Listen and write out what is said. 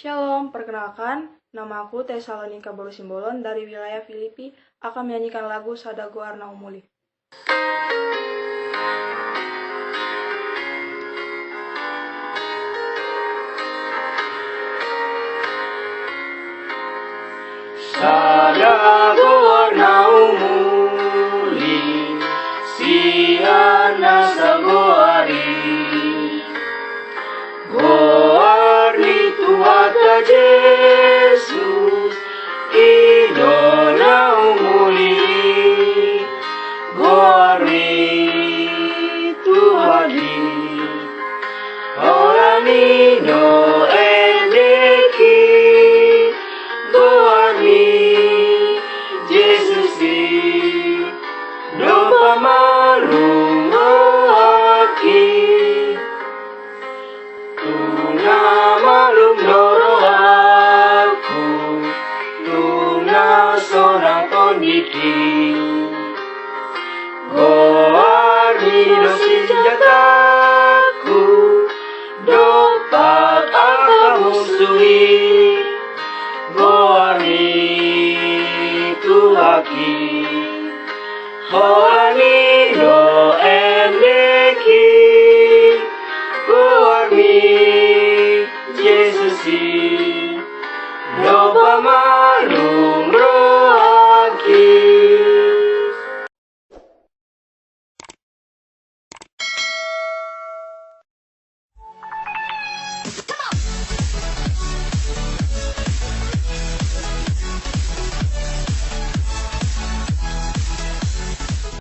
Shalom, perkenalkan, nama aku Tesalonika Bolusimbolon dari wilayah Filipi, akan menyanyikan lagu Sadago Arna Umuli. Sadago Arna Umuli, siana sagoari. Goarni tuata Jesus, idona umuli. Goarni tuhali, oranino endeki. Goarni Jesusi, no pamalung aki. Tuna malum noro aku, tuna seorang kondiki. Goarni do senjataku, dapat aku musuhi. Goarni tuhaki, horani do endeki. Goarni Jesusi, no pama